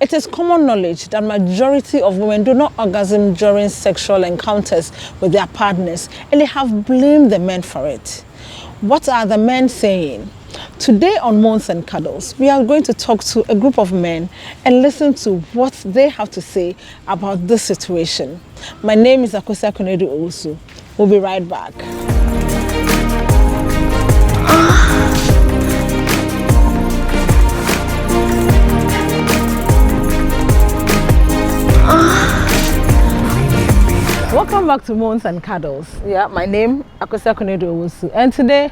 It is common knowledge that majority of women do not orgasm during sexual encounters with their partners, and they have blamed the men for it. What are the men saying? Today on Moans and Cuddles, we are going to talk to a group of men and listen to what they have to say about this situation. My name is Akosia Konedu Owusu. We'll be right back. Welcome back to Moans and Cuddles. Yeah, my name Akosia Konedu Owusu, and today,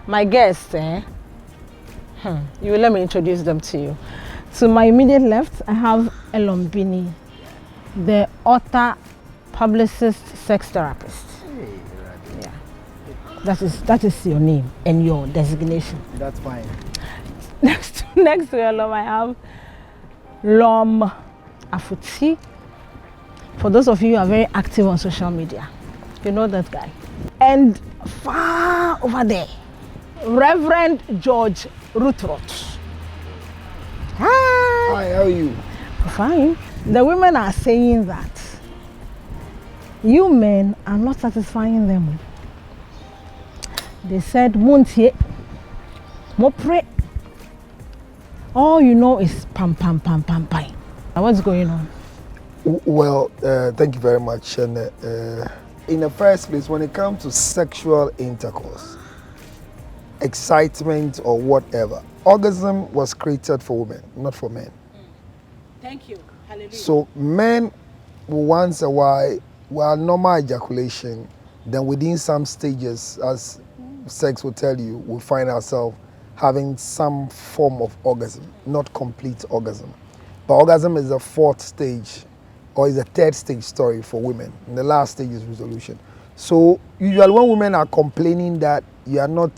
my guests, you will let me introduce them to you. To my immediate left, I have Elombini, the author, publicist, sex therapist. Yeah, that is your name and your designation. That's fine. Next to Elom, I have Lom Afuti. For those of you who are very active on social media, you know that guy. And far over there, Reverend George Rutroth. Hi. Hi, how are you? Fine. The women are saying that you men are not satisfying them. They said, Muntie, Mopre. All you know is pam pam pam pam pam. What's going on? Well, thank you very much. And in the first place, when it comes to sexual intercourse, excitement or whatever, orgasm was created for women, not for men. Thank you. Hallelujah. So men, once a while normal ejaculation, then within some stages, as sex will tell you, we find ourselves having some form of orgasm, not complete orgasm. But orgasm is the fourth stage, or is a third stage story for women. And the last stage is resolution. So usually when women are complaining that you are not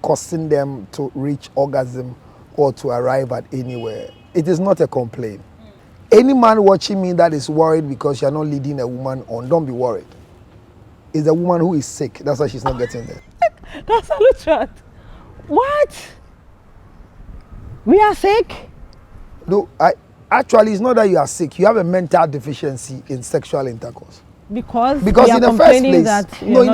causing them to reach orgasm or to arrive at anywhere, it is not a complaint. Any man watching me that is worried because you're not leading a woman on, don't be worried. It's a woman who is sick. That's why she's not getting there. That's a lot. What? We are sick? No, actually, it's not that you are sick. You have a mental deficiency in sexual intercourse. Because in the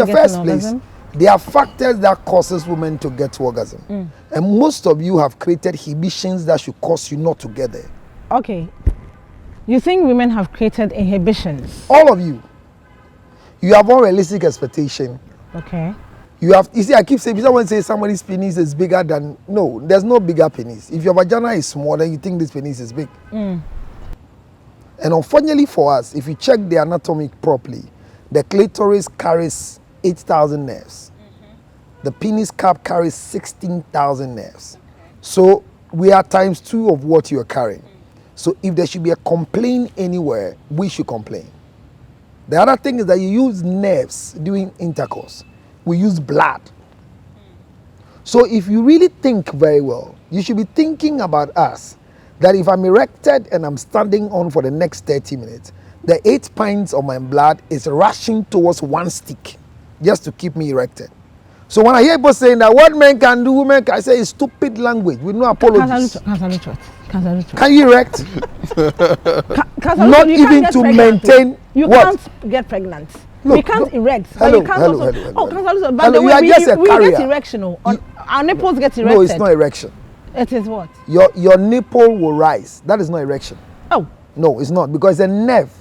first place, there are factors that causes women to get to orgasm. And most of you have created inhibitions that should cause you not to get there. Okay. You think women have created inhibitions? All of you. You have unrealistic expectation. Okay. You see, I keep saying, if someone says somebody's penis is bigger than, no, there's no bigger penis. If your vagina is small, then you think this penis is big. And unfortunately for us, if you check the anatomy properly, the clitoris carries 8,000 nerves. The penis cap carries 16,000 nerves. So we are times 2 of what you are carrying. So if there should be a complaint anywhere, we should complain. The other thing is that you use nerves during intercourse. We use blood. So if you really think very well, you should be thinking about us, that if I'm erected and I'm standing on for the next 30 minutes, the 8 pints of my blood is rushing towards one stick just to keep me erected. So when I hear people saying that what men can do, women can, I say it's stupid language with no apologies. Can you erect? Not even to maintain. You can't get pregnant. Look, we can't erect. Hello, you can't hello, also. hello, Oh, hello. by the You way, are just a we carrier. get erection. Our nipples get erected. No, it's not erection. It is what? Your nipple will rise. That is not erection. Oh. No, it's not, because a nerve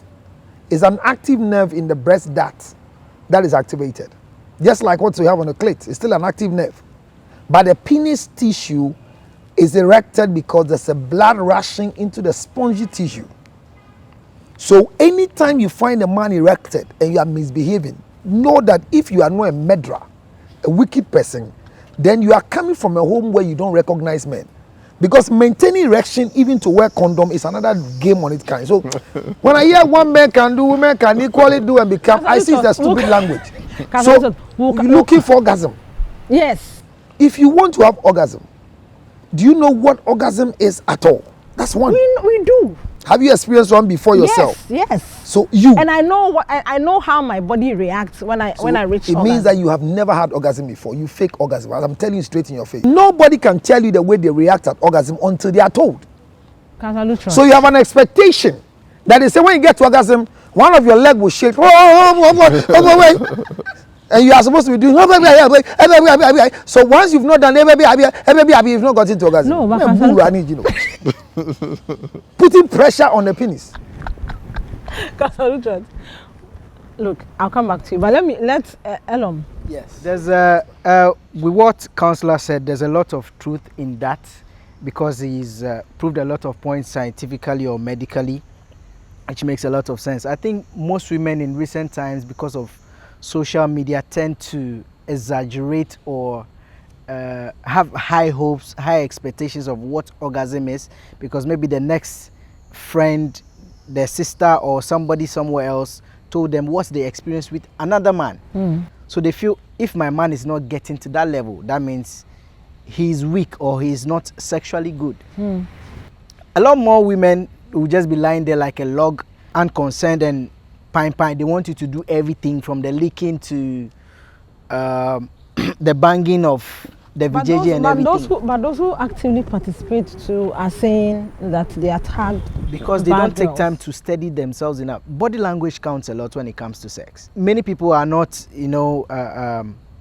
is an active nerve in the breast duct that is activated. Just like what you have on the clit, it's still an active nerve. But the penis tissue is erected because there's a blood rushing into the spongy tissue. So anytime you find a man erected and you are misbehaving, know that if you are not a murderer, a wicked person, then you are coming from a home where you don't recognize men. Because maintaining erection, even to wear condom, is another game on its kind. So when I hear one man can do, women can equally do and become, I see it's a stupid language. So you're looking for orgasm. Yes. If you want to have orgasm, do you know what orgasm is at all? That's one. We do. Have you experienced one before yourself? Yes. So you. And I know how my body reacts when I reach orgasm. It means that you have never had orgasm before. You fake orgasm. I'm telling you straight in your face. Nobody can tell you the way they react at orgasm until they are told. So you have an expectation that they say when you get to orgasm, one of your leg will shake. Wait. And you are supposed to be doing. So once you've not done you've not gotten to orgasm. No, but putting pressure on the penis. Look, I'll come back to you, but let's Elom. Yes. There's with what Counselor said, there's a lot of truth in that, because he's proved a lot of points scientifically or medically, which makes a lot of sense. I think most women in recent times, because of social media, tend to exaggerate or have high hopes, high expectations of what orgasm is, because maybe the next friend, their sister or somebody somewhere else told them what they experienced with another man. So they feel if my man is not getting to that level, that means he's weak or he's not sexually good. A lot more women will just be lying there like a log, unconcerned and pine. They want you to do everything from the licking to the banging of the VJJ and everything. But those who actively participate too are saying that they are tagged because they don't take time to study themselves enough. Body language counts a lot when it comes to sex. Many people are not,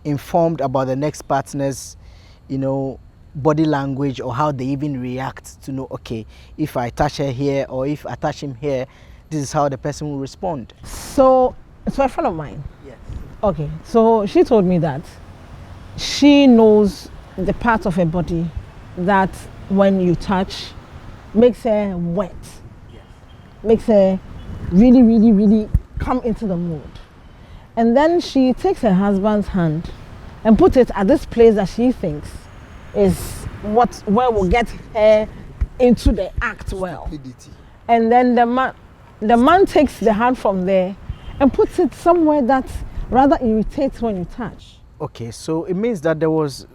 informed about the next partner's, body language or how they even react to know, okay, if I touch her here or if I touch him here, this is how the person will respond. So a friend of mine. Yes. Okay, so she told me that she knows the part of her body that when you touch makes her wet. Yes. Makes her really, really, really come into the mood. And then she takes her husband's hand and puts it at this place that she thinks is where will get her into the act well. And then the man takes the hand from there and puts it somewhere that rather irritates when you touch. Okay, so it means that there was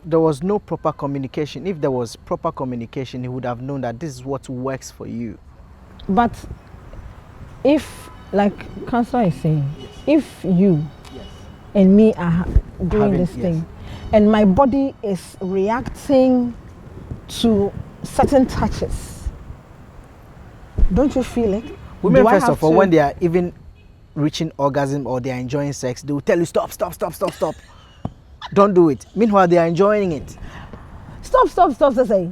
no proper communication. If there was proper communication, he would have known that this is what works for you. But if, like Counselor is saying, yes, if you and me are doing this thing, and my body is reacting to certain touches, don't you feel it? Women, first of all, when they are even reaching orgasm or they are enjoying sex, they will tell you stop. Don't do it. Meanwhile, they are enjoying it. Stop, say.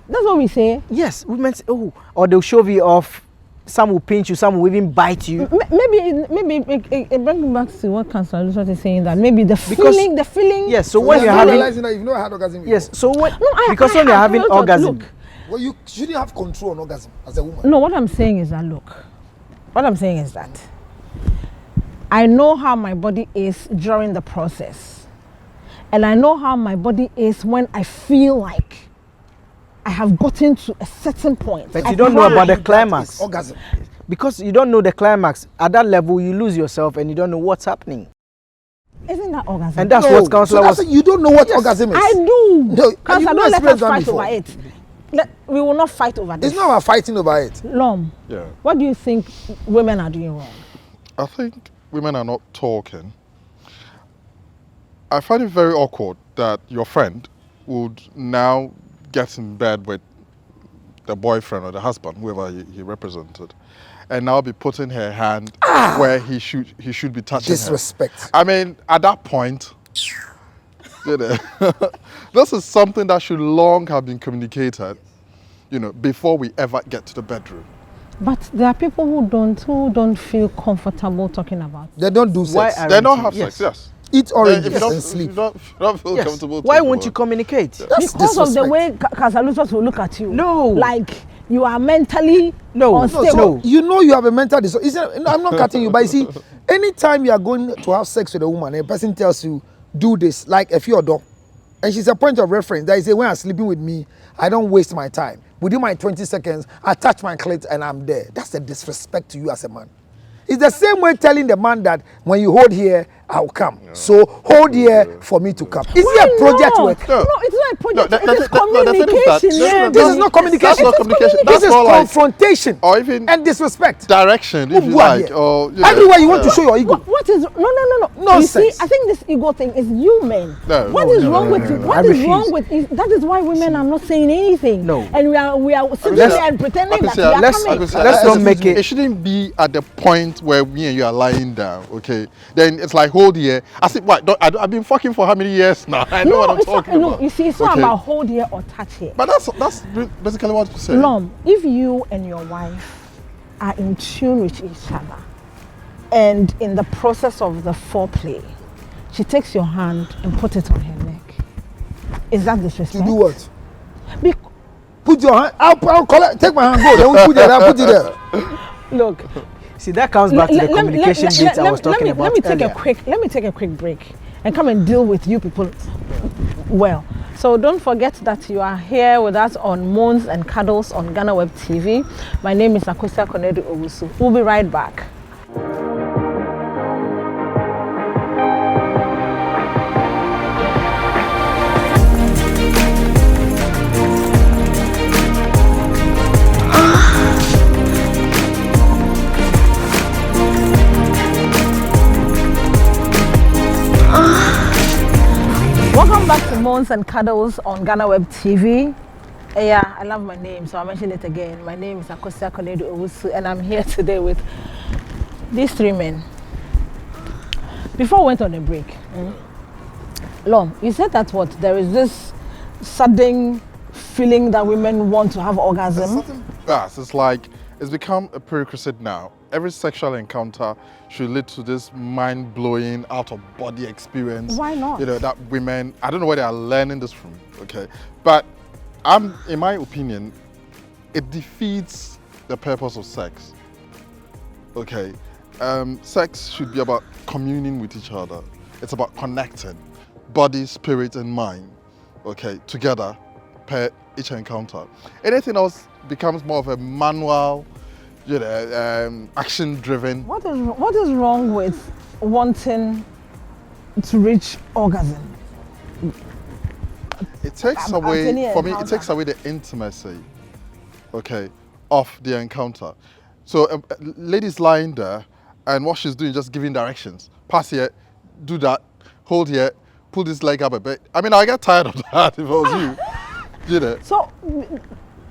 That's what we say. Yes, women say, oh, or they'll shove you off. Some will pinch you, some will even bite you. Maybe it brings me back to what Counselor Lucia is saying, that maybe the feeling. Yes, so when you're having, realizing that you've not had orgasm. Yes, so when because when you're having orgasm, well, you shouldn't have control on orgasm as a woman. No, what I'm saying is that I know how my body is during the process. And I know how my body is when I feel like I have gotten to a certain point. But you don't know about the climax. Orgasm. Because you don't know the climax. At that level, you lose yourself and you don't know what's happening. Isn't that orgasm? And that's what Counselor was. You don't know what orgasm is. I do. No, Counselor, don't let us fight over it. We will not fight over this. It's not about fighting over it. Lom, what do you think women are doing wrong? I think women are not talking. I find it very awkward that your friend would now get in bed with the boyfriend or the husband, whoever he represented, and now be putting her hand where he should be touching Disrespect. her. I mean, at that point, this is something that should long have been communicated, before we ever get to the bedroom. But there are people who don't feel comfortable talking about it. They don't do sex. They don't have sex, yes. Eat oranges if and sleep. If you don't feel comfortable. Why won't you communicate? That's because of the way Casalusos will look at you. No. Like you are mentally unstable. So you have a mental disorder. I'm not cutting you, but you see, anytime you are going to have sex with a woman and a person tells you, do this, like if you're a dog, and she's a point of reference, that is say, when I'm sleeping with me, I don't waste my time. Within my 20 seconds, I touch my clit and I'm there. That's a disrespect to you as a man. It's the same way telling the man that when you hold here, I'll come. So hold here for me to come. Is it a project work? No, it's not a project. No, It is the thing is that- communication. no, This is not communication. That's not communication. This That's is more like confrontation or even and disrespect. direction, if you Who are like, here? or you know, Everywhere you want to show your ego. What is no? Nonsense. You see, I think this ego thing is you men. No, What no, is no, wrong no, with no, you? no, What is wrong with is that is why women are not saying anything. No. And we are sitting Let's- there and pretending that we Akosia, are let's- coming. let's not make it shouldn't be at the point where me and you are lying down, okay? Then it's like, hold here. I said, what? I've been fucking for how many years now? I know what I'm it's not, talking no, about. you see, it's not Okay. about hold here or touch here. But that's basically what you say. Lom, if you and your wife are in tune with each other, and in the process of the foreplay, she takes your hand and put it on her neck. Is that disrespect? To do what? Bec- Put your hand. I'll collect. Take my hand. Go. Then we put it there. I'll put it there. Look, See, that comes back to the communication bit I was talking about let me take earlier. let me take a quick break and come and deal with you people well. So don't forget that you are here with us on Moans and Cuddles on Ghana Web TV. My name is Akosia Konedu Owusu. We'll be right back. Welcome back to Moans and Cuddles on Ghana Web TV. Yeah, I love my name, so I'll mention it again. My name is Akosia Konedu Owusu, and I'm here today with these three men. Before we went on a break, Lom, you said that what? There is this sudden feeling that women want to have orgasm. Yes, it's like it's become a prerequisite now. Every sexual encounter should lead to this mind-blowing, out-of-body experience. Why not? You know, that women, I don't know where they are learning this from, okay? But in my opinion, it defeats the purpose of sex, okay? Sex should be about communing with each other. It's about connecting body, spirit, and mind, okay, together per each encounter. Anything else becomes more of a manual, you know, action-driven. What is wrong with wanting to reach orgasm? It takes At away, any for me, it encounter. takes away the intimacy, okay, of the encounter. So lady's lying there, and what she's doing is just giving directions. Pass here, do that, hold here, pull this leg up a bit. I mean, I get tired of that if it was you, you know. So,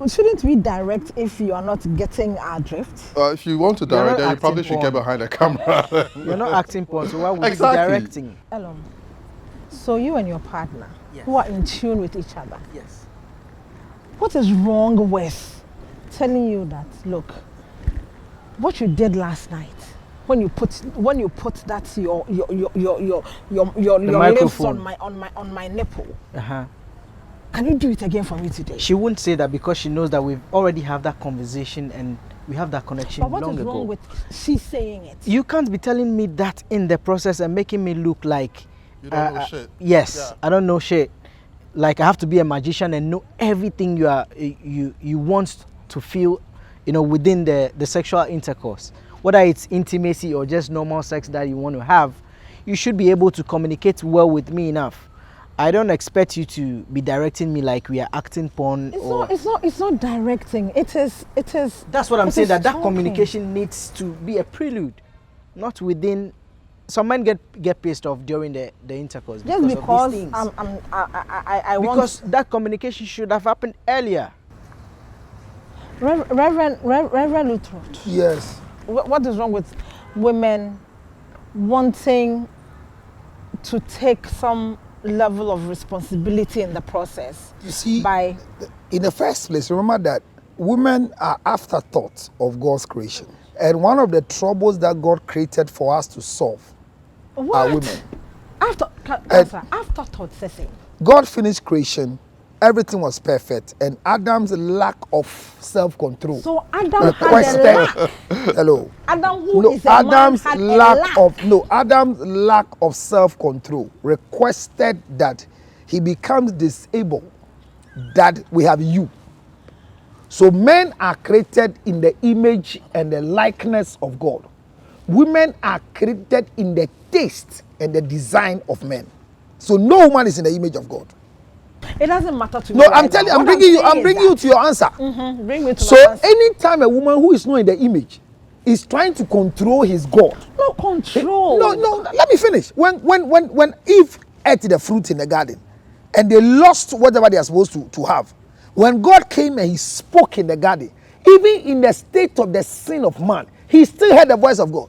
shouldn't we direct if you are not getting our drift? If you want to You're direct, not then you probably acting should get porn. behind the camera. You're not acting porn, so why would you be Exactly. directing? Elon, so you and your partner, Yes. who are in tune with each other, Yes. what is wrong with telling you that, look, what you did last night, when you put that your lips microphone. on my nipple, Uh-huh. can you do it again for me today? She wouldn't say that because she knows that we've already have that conversation and we have that connection But what long is ago. wrong with she saying it? You can't be telling me that in the process and making me look like You don't know shit. Yes, Yeah. I don't know shit. Like I have to be a magician and know everything you want to feel, you know, within the sexual intercourse. Whether it's intimacy or just normal sex that you want to have, you should be able to communicate well with me enough. I don't expect you to be directing me like we are acting porn. It's not directing. It is. That's what I'm it saying. is That talking. communication needs to be a prelude, not within. Some men get pissed off during the intercourse Just because because of these things. I want. Because that communication should have happened earlier. Reverend Lutrot, Yes. what is wrong with women wanting to take some level of responsibility in the process? You see, By in the first place, remember that women are afterthoughts of God's creation. And one of the troubles that God created for us to solve are women. Afterthought, Ceci. God finished creation, everything was perfect, and Adam's lack of self-control So Adam had a requested. lack. Hello. Adam, who No, is a man, Adam's had a lack of self-control requested that he becomes disabled, that we have you. So men are created in the image and the likeness of God. Women are created in the taste and the design of men. So no woman is in the image of God. It doesn't matter to me. No, right I'm telling you, now. I'm What bringing you to your answer. Bring me to So my answer. anytime a woman who is not in the image is trying to control his God. No control. No, let me finish. When Eve ate the fruit in the garden and they lost whatever they are supposed to have, when God came and he spoke in the garden, even in the state of the sin of man, he still heard the voice of God.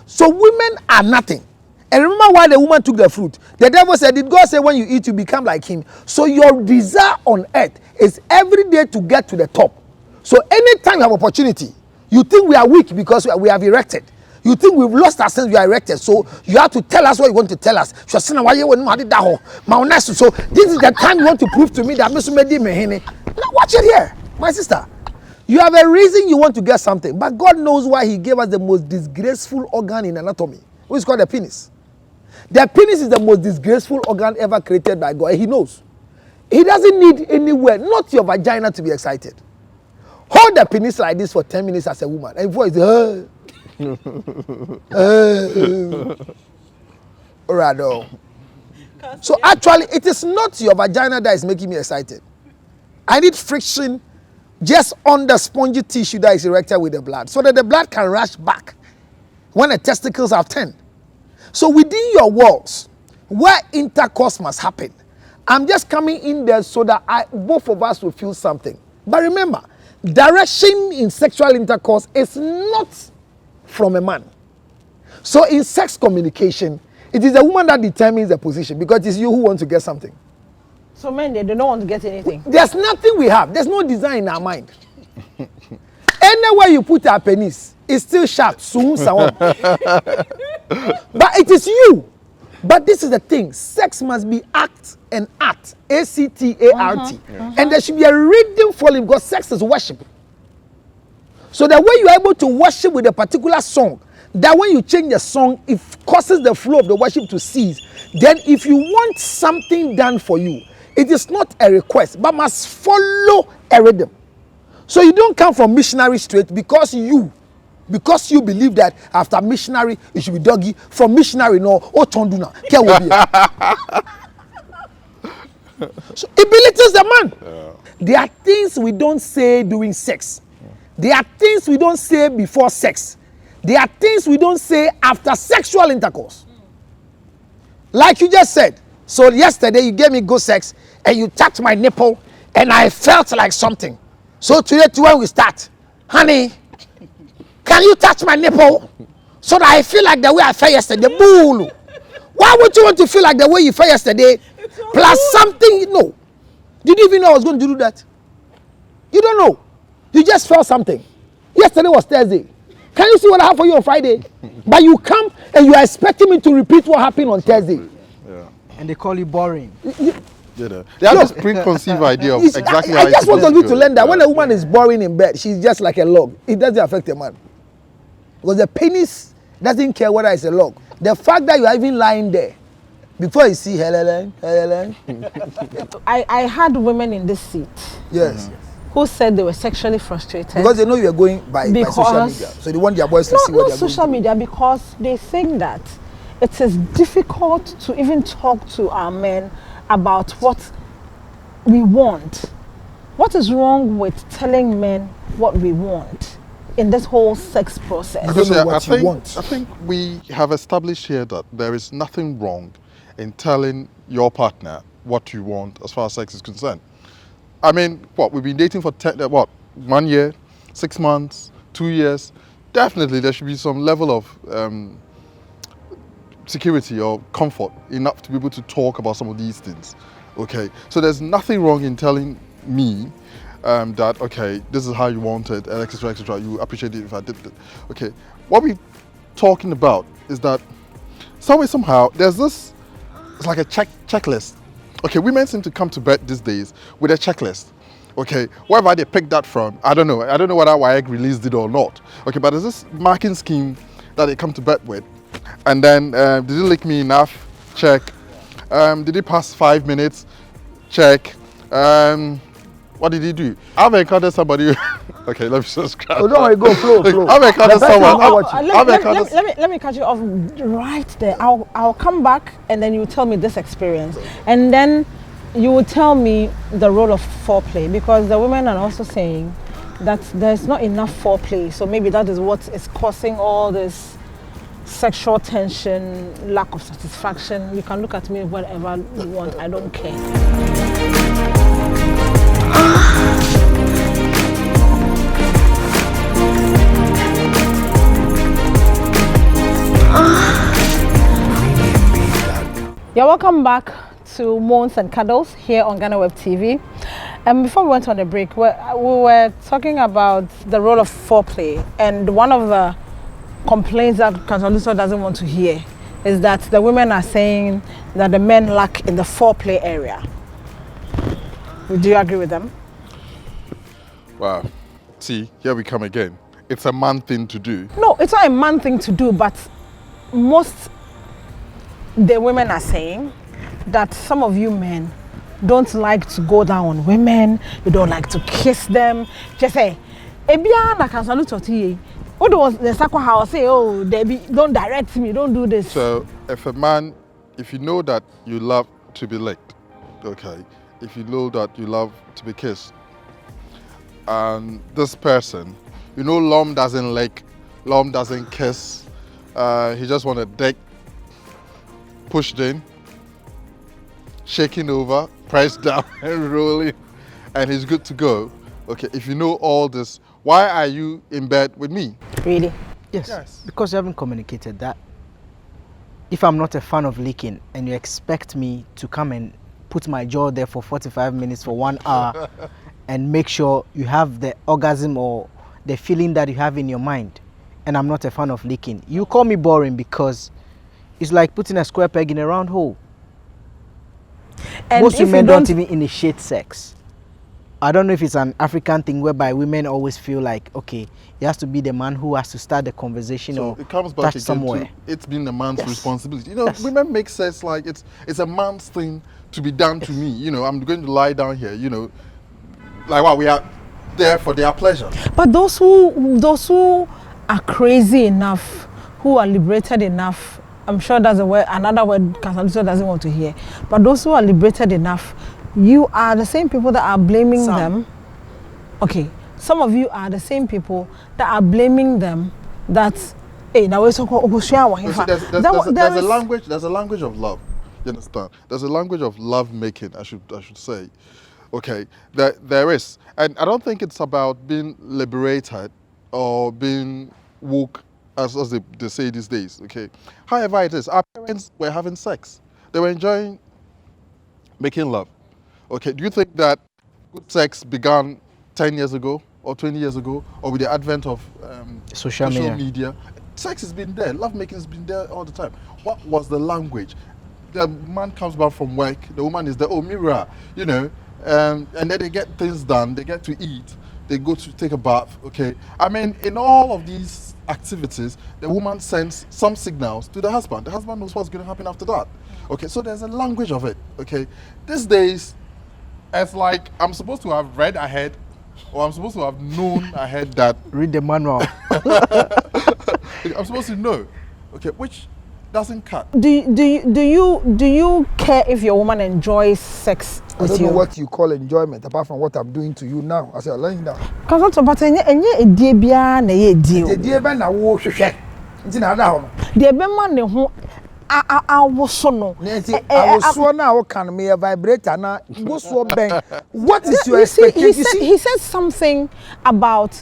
So women are nothing. And remember why the woman took the fruit. The devil said, did God say when you eat you become like him? So your desire on earth is every day to get to the top. So anytime you have opportunity, you think we are weak because we have erected. You think we've lost our sense, we are erected. So you have to tell us what you want to tell us. So this is the time you want to prove to me that now watch it here, my sister. You have a reason you want to get something, but God knows why he gave us the most disgraceful organ in anatomy, which is called the penis. The penis is the most disgraceful organ ever created by God. He knows. He doesn't need anywhere, not your vagina, to be excited. Hold the penis like this for 10 minutes as a woman. And before it's, Alright, so actually, it is not your vagina that is making me excited. I need friction just on the spongy tissue that is erected with the blood, so that the blood can rush back when the testicles have turned. So within your walls, where intercourse must happen, I'm just coming in there so that both of us will feel something. But remember, direction in sexual intercourse is not from a man. So in sex communication, it is a woman that determines the position, because it is you who want to get something. So men, they don't want to get anything. There's nothing we have. There's no design in our mind. Anywhere you put our penis, it's still sharp. Soon, someone. But it is you. But this is the thing. Sex must be act and art. A-C-T-A-R-T. And there should be a rhythm for it, because sex is worship. So the way you are able to worship with a particular song, that when you change the song, it causes the flow of the worship to cease. Then if you want something done for you, it is not a request, but must follow a rhythm. So you don't come from missionary straight because you believe that after missionary it should be doggy. From missionary, no, oh tonduna, care will be. So it belittles the man. There are things we don't say during sex. There are things we don't say before sex. There are things we don't say after sexual intercourse. Like you just said. So yesterday you gave me good sex and you touched my nipple and I felt like something. So today when we start, honey, can you touch my nipple so that I feel like the way I felt yesterday? Bull. Why would you want to feel like the way you felt yesterday? Plus something, no. Did you even know I was going to do that? You don't know. You just felt something. Yesterday was Thursday. Can you see what I have for you on Friday? But you come and you are expecting me to repeat what happened on Thursday. Yeah. And they call you boring. They have this preconceived idea of exactly how I just want you to learn that when a woman is boring in bed, she's just like a log. It doesn't affect a man. Because the penis doesn't care whether it's a log. The fact that you are even lying there, before you see Helen. I had women in this seat. Yes. Who said they were sexually frustrated. Because they know you are going by social media. So they want their boys to see what they are not social media, because they think that it is difficult to even talk to our men about what we want. What is wrong with telling men what we want in this whole sex process? Because I think we have established here that there is nothing wrong in telling your partner what you want as far as sex is concerned. I mean, we've been dating for 1 year, 6 months, 2 years. Definitely there should be some level of security or comfort enough to be able to talk about some of these things. Okay, so there's nothing wrong in telling me that, okay, this is how you want it, etc., etc. You appreciate it if I did it. Okay, what we're talking about is that somehow there's this, it's like a checklist. Okay, women seem to come to bed these days with a checklist. Okay, wherever they picked that from, I don't know whether WAEC released it or not. Okay, but there's this marking scheme that they come to bed with. And then, did it lick me enough? Check. Did it pass 5 minutes? Check. What did he do? I've encountered somebody. Okay, let me subscribe. Oh, don't worry, go flow. I've encountered someone. Let me cut you off right there. I'll come back and then you tell me this experience. And then you would tell me the role of foreplay, because the women are also saying that there's not enough foreplay, so maybe that is what is causing all this sexual tension, lack of satisfaction. You can look at me whatever you want, I don't care. Yeah, welcome back to Moans and Cuddles here on Ghana Web TV. And before we went on the break, we were talking about the role of foreplay, and one of the complaints that Kansaluso doesn't want to hear is that the women are saying that the men lack in the foreplay area. Do you agree with them? Wow. See, here we come again. It's a man thing to do. No, it's not a man thing to do, but most the women are saying that some of you men don't like to go down on women, you don't like to kiss them. Just say, Ebia na Kansaluso ti. What was the Sakwa house say, oh, Debbie, don't direct me, don't do this. So if you know that you love to be licked, okay, if you know that you love to be kissed, and this person, you know, Lom doesn't lick, Lom doesn't kiss, he just want a dick pushed in, shaking over, pressed down and rolling, and he's good to go. Okay, if you know all this, why are you in bed with me? Really? Yes. Because you haven't communicated that. If I'm not a fan of licking and you expect me to come and put my jaw there for 45 minutes, for 1 hour, and make sure you have the orgasm or the feeling that you have in your mind, and I'm not a fan of licking, you call me boring, because it's like putting a square peg in a round hole. And most women don't even initiate sex. I don't know if it's an African thing whereby women always feel like, okay, it has to be the man who has to start the conversation, so or it comes back touch again somewhere. to it's been a man's Yes. responsibility. You know, Yes. women make sense like it's a man's thing to be done to me. You know, I'm going to lie down here, you know, like what we are there for their pleasure. But those who are crazy enough, who are liberated enough, I'm sure that's a word, another word Kansaluso doesn't want to hear. But those who are liberated enough, you are the same people that are blaming them. Okay, some of you are the same people that are blaming them that, hey, now we're so There's a language of love. You understand? There's a language of love making, I should say. Okay, there is. And I don't think it's about being liberated or being woke, as they say these days. Okay. However it is, our parents were having sex. They were enjoying making love. Okay, do you think that good sex began 10 years ago or 20 years ago, or with the advent of Social media? Sex has been there, love making has been there all the time. What was the language? The man comes back from work, the woman is there, oh, mirror, you know, and then they get things done, they get to eat, they go to take a bath, okay? I mean, in all of these activities, the woman sends some signals to the husband. The husband knows what's going to happen after that. Okay, so there's a language of it, okay? These days, it's like I'm supposed to have read ahead, or I'm supposed to have known ahead that Read the manual. I'm supposed to know, okay, which doesn't cut. do you care if your woman enjoys sex I with don't you? know what you call enjoyment apart from what I'm doing to you now. I said, I'm laying down. Because but enye edie bia na ye edie. The dear Ben, I will hwehwɛ. Nti na ada ho. De be ma ne ho awoso no. I was sworn now can me a vibrator na go so ben. What is your You see, expectation? he said something about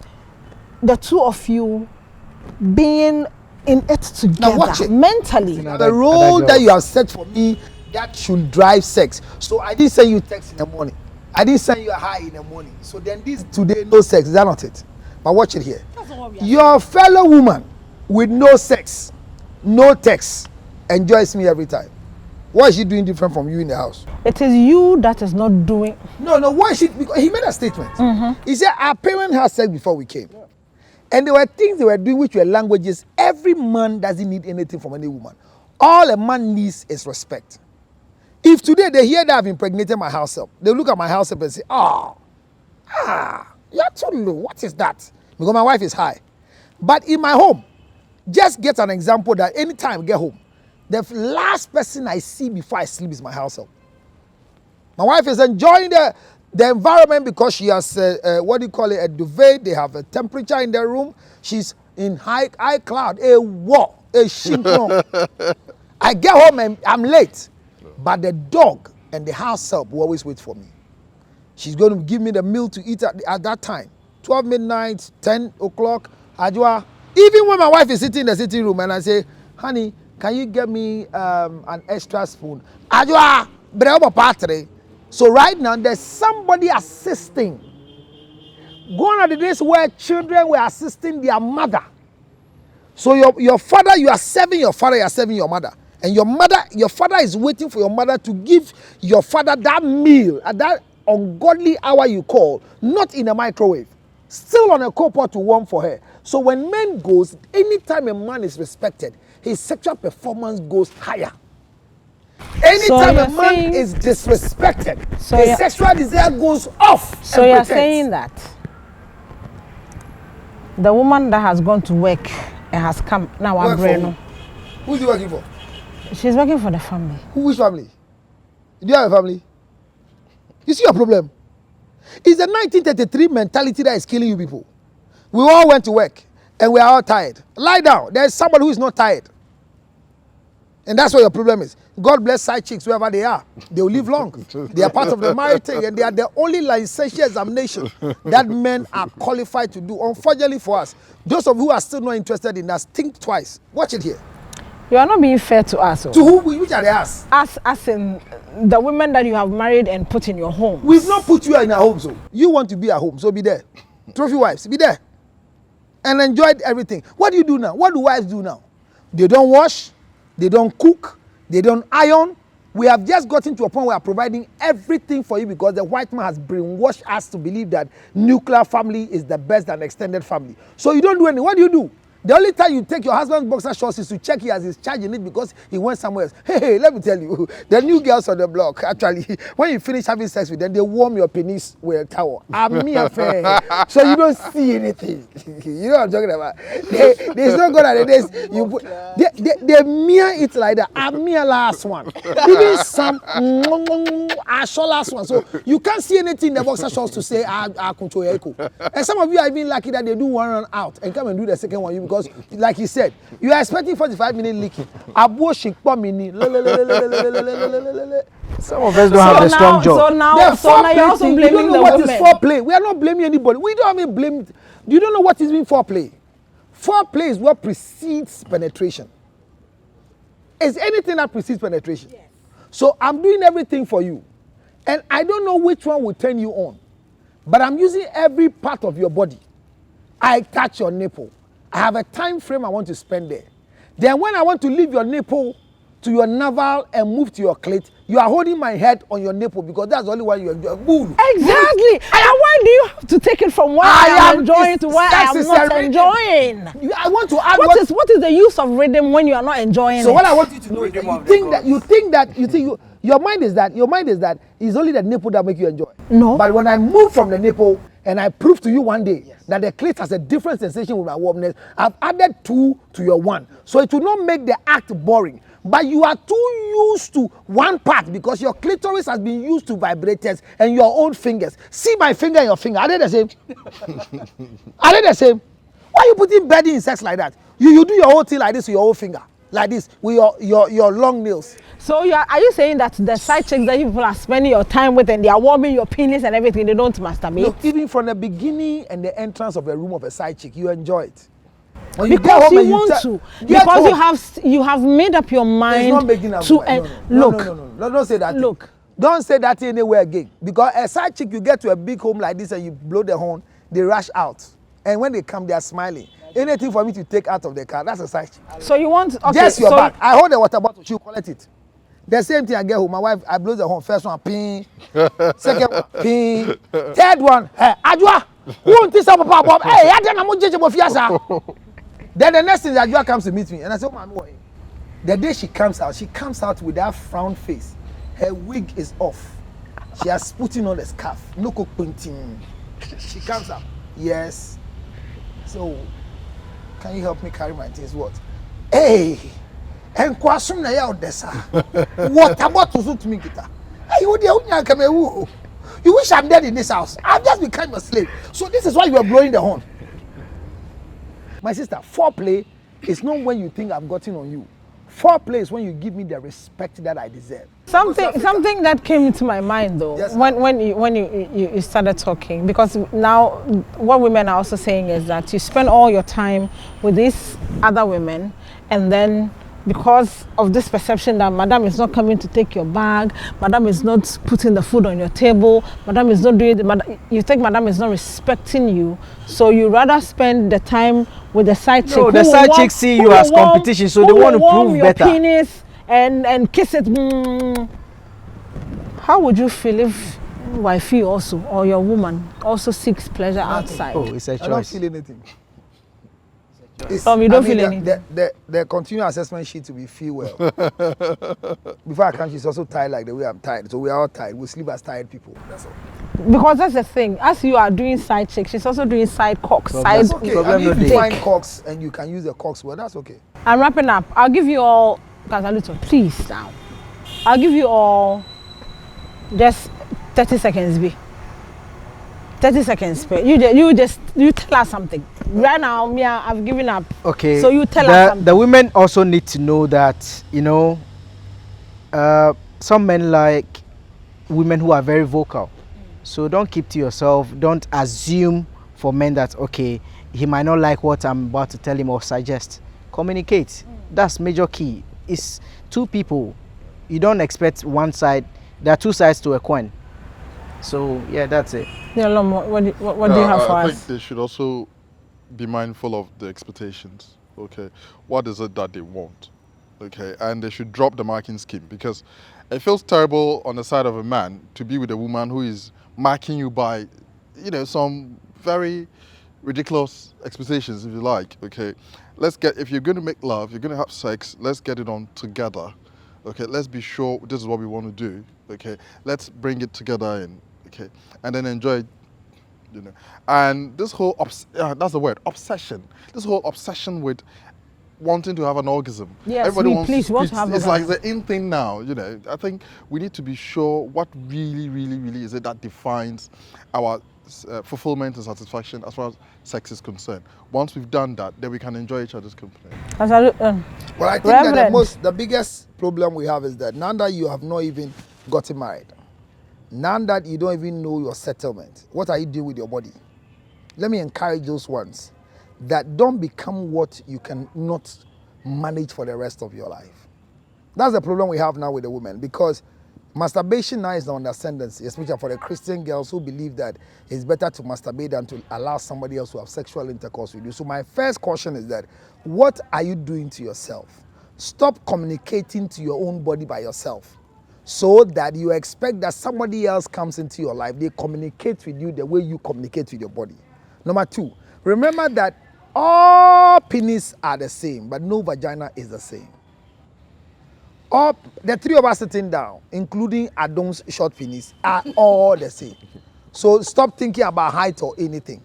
the two of you being in it together. Now watch it. Mentally. The role that you have set for me, that should drive sex. So I didn't send you text in the morning. I didn't send you a hi in the morning. So then this today, no sex. Is that not it? But watch it here. Your fellow woman with no sex, no text, enjoys me every time. What is she doing different from you in the house? It is you that is not doing. No, why is she? Because he made a statement. He said our parents had sex before we came. And there were things they were doing which were languages. Every man doesn't need anything from any woman. All a man needs is respect. If today they hear that I've impregnated my house help, they look at my house help and say, you're too low. What is that? Because my wife is high. But in my home, just get an example that anytime I get home, the last person I see before I sleep is my house help. My wife is enjoying the environment because she has what do you call it, a duvet. They have a temperature in their room. She's in high cloud, a war, a shinkron. I get home and I'm late, but the dog and the house help will always wait for me. She's going to give me the meal to eat at that time, 12 midnight, 10 o'clock. Ajua, even when my wife is sitting in the sitting room and I say, honey, can you get me an extra spoon? Ajua, bravo patre. So right now there's somebody assisting. Gone are the days where children were assisting their mother. So your father, you are serving your father, you are serving your mother. And your father is waiting for your mother to give your father that meal at that ungodly hour you call, not in a microwave, still on a coal pot to warm for her. So when men goes, anytime a man is respected, his sexual performance goes higher. Anytime a man is disrespected, his sexual desire goes off. So you're saying that the woman that has gone to work and has come now, our brain. Who's he working for? She's working for the family. Which family? Do you have a family? You see your problem? It's the 1933 mentality that is killing you people. We all went to work and we are all tired. Lie down. There's somebody who is not tired. And that's what your problem is. God bless side chicks wherever they are. They will live long. They are part of the marriage thing and they are the only licentious examination that men are qualified to do. Unfortunately for us, those of you who are still not interested in us, think twice. Watch it here. You are not being fair to us. To who? Which are they us? As in the women that you have married and put in your home. We've not put you in our home, so you want to be at home, so be there. Trophy wives, be there. And enjoy everything. What do you do now? What do wives do now? They don't wash, they don't cook, they don't iron. We have just gotten to a point where we are providing everything for you because the white man has brainwashed us to believe that nuclear family is the best and extended family. So you don't do anything. What do? The only time you take your husband's boxer shorts is to check he has his charge in it because he went somewhere else. Hey, let me tell you, the new girls on the block, actually, when you finish having sex with them, they warm your penis with a towel. So you don't see anything. You know what I'm talking about? There's no good at this. They mirror it like that. I'm mere last one. Even some I saw last one. So you can't see anything in the boxer shorts to say I control your echo. And some of you are even lucky that they do one run out and come and do the second one. Because, like he said, you are expecting 45-minute leaking. Some of us don't have a strong job. So now you're also blaming you don't know the what women. Is foreplay. We are not blaming anybody. We don't have blame. You don't know what is being foreplay. Foreplay is what precedes penetration. Is anything that precedes penetration? Yes. So I'm doing everything for you. And I don't know which one will turn you on. But I'm using every part of your body. I touch your nipple. I have a time frame I want to spend there. Then when I want to leave your nipple to your navel and move to your clit, you are holding my head on your nipple because that's the only one you enjoy. Boom. Exactly. And why do you have to take it from where I am enjoying to where I am not enjoying? I want to add what is the use of rhythm when you are not enjoying so it? What I want you to know is that your mind is that it's only the nipple that make you enjoy. No. But when I move from the nipple and I prove to you one day that the clit has a different sensation with my warmness, I've added 2 to your 1. So it will not make the act boring. But you are too used to one part because your clitoris has been used to vibrators and your own fingers. See my finger and your finger. Are they the same? Are they the same? Why are you putting bedding in sex like that? You do your whole thing like this with your whole finger. Like this with your long nails. So are you saying that the side chicks that you people are spending your time with and they are warming your penis and everything, they don't masturbate? Look, even from the beginning and the entrance of a room of a side chick, you enjoy it. When because you want to. Because you have made up your mind not making up to no, don't say that. Look. Don't say that anywhere again. Because a side chick, you get to a big home like this and you blow the horn, they rush out. And when they come, they are smiling. Anything for me to take out of the car, that's a side chick. So you want just your back. I hold the water bottle, she'll collect it. The same thing I get home. My wife, I blow the horn. First one, ping. Second one, ping. Third one, hey, Ajua, who won't this up, Papa? Hey, I don't know. Then the next thing, Ajua comes to meet me, and I say, "Man, boy." The day she comes out with that frown face. Her wig is off. She has put in on a scarf. No pointing. She comes out. Yes. So, can you help me carry my things? What? Hey. And kwasum na ya odessa. What about to suit me kita? Hey, You wish I'm dead in this house. I've just become your slave. So this is why you are blowing the horn. My sister, foreplay is not when you think I've gotten on you. Foreplay is when you give me the respect that I deserve. Something that came into my mind though, yes, when you started talking, because now what women are also saying is that you spend all your time with these other women, and then because of this perception that madam is not coming to take your bag, madam is not putting the food on your table, madam is not doing you think madam is not respecting you, so you rather spend the time with the side chick. No, the side chicks see you as competition, so they want to prove your better. Penis and kiss it. How would you feel if wifey also, or your woman also seeks pleasure outside? Oh, it's a choice. I don't feel anything. You don't feel anything. The continuous assessment sheet to be feel well. Before I come, she's also tired like the way I'm tired. So we are all tired. We sleep as tired people. That's all. Because that's the thing. As you are doing side chicks, she's also doing side cocks. That's okay. I mean, if you dick. find cocks and you can use the cocks well, that's okay. I'm wrapping up. I'll give you all, please now. I'll give you all just 30 seconds, B. 30 seconds, you tell us something. Right now, Mia, I've given up. Okay. So you tell us something. The women also need to know that, some men like women who are very vocal. So don't keep to yourself. Don't assume for men that, okay, he might not like what I'm about to tell him or suggest. Communicate. That's major key. It's two people. You don't expect one side. There are two sides to a coin. So yeah, that's it. Yeah, Lomo, what do you have for I us? think they should also be mindful of the expectations. Okay, what is it that they want? Okay, and they should drop the marking scheme, because it feels terrible on the side of a man to be with a woman who is marking you by, some very ridiculous expectations, if you like. Okay, if you're going to make love, you're going to have sex, let's get it on together. Okay, let's be sure this is what we want to do. Okay, let's bring it together and then enjoy it, And this whole that's the word, obsession. This whole obsession with wanting to have an orgasm. Yes, everybody want to have it's an like the in thing now. I think we need to be sure what really, really, really is it that defines our fulfillment and satisfaction as far as sex is concerned. Once we've done that, then we can enjoy each other's company. Well, I think that the biggest problem we have is that now that you have not even gotten married, now that you don't even know your settlement, what are you doing with your body? Let me encourage those ones that don't become what you cannot manage for the rest of your life. That's the problem we have now with the women, because masturbation now is the ascendancy, especially for the Christian girls who believe that it's better to masturbate than to allow somebody else to have sexual intercourse with you. So my first caution is that, what are you doing to yourself? Stop communicating to your own body by yourself, so that you expect that somebody else comes into your life, they communicate with you the way you communicate with your body. Number two, remember that all penis are the same, but no vagina is the same. All the three of us sitting down, including Adam's short penis, are all the same. So stop thinking about height or anything.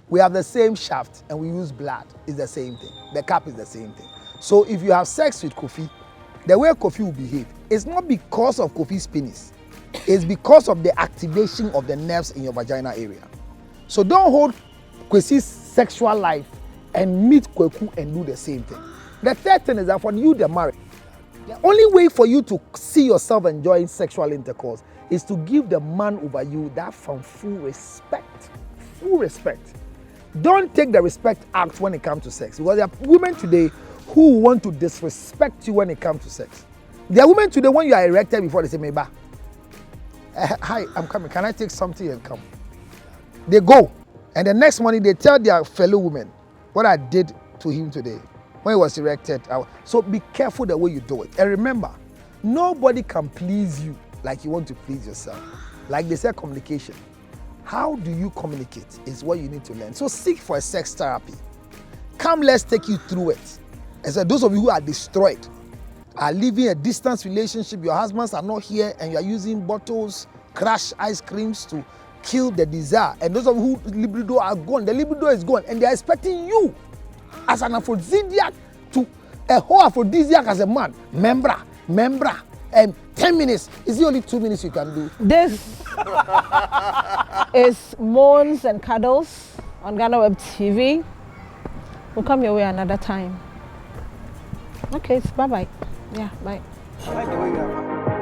We have the same shaft and we use blood. It's the same thing. The cap is the same thing. So if you have sex with Kofi, the way Kofi will behave, it's not because of Kofi's penis. It's because of the activation of the nerves in your vagina area. So don't hold Kwesi's sexual life and meet Kweku and do the same thing. The third thing is that for you, the married, the only way for you to see yourself enjoying sexual intercourse is to give the man over you that from full respect. Full respect. Don't take the respect act when it comes to sex, because there are women today who want to disrespect you when it comes to sex. There are women today, when you are erected before, they say, Meba, hi, I'm coming. Can I take something and come? They go. And the next morning, they tell their fellow women what I did to him today when he was erected. So be careful the way you do it. And remember, nobody can please you like you want to please yourself. Like they said, communication. How do you communicate is what you need to learn. So seek for a sex therapy. Come, let's take you through it. And so those of you who are destroyed, are living a distance relationship, your husbands are not here, and you are using bottles, crash ice creams to kill the desire. And those of you who libido are gone, the libido is gone, and they are expecting you as an aphrodisiac to a whole aphrodisiac as a man. Membra. 10 minutes. Is it only 2 minutes you can do? This is Moans and Cuddles on Ghana Web TV. We'll come your way another time. Okay, bye-bye. Yeah, bye. I like the way you have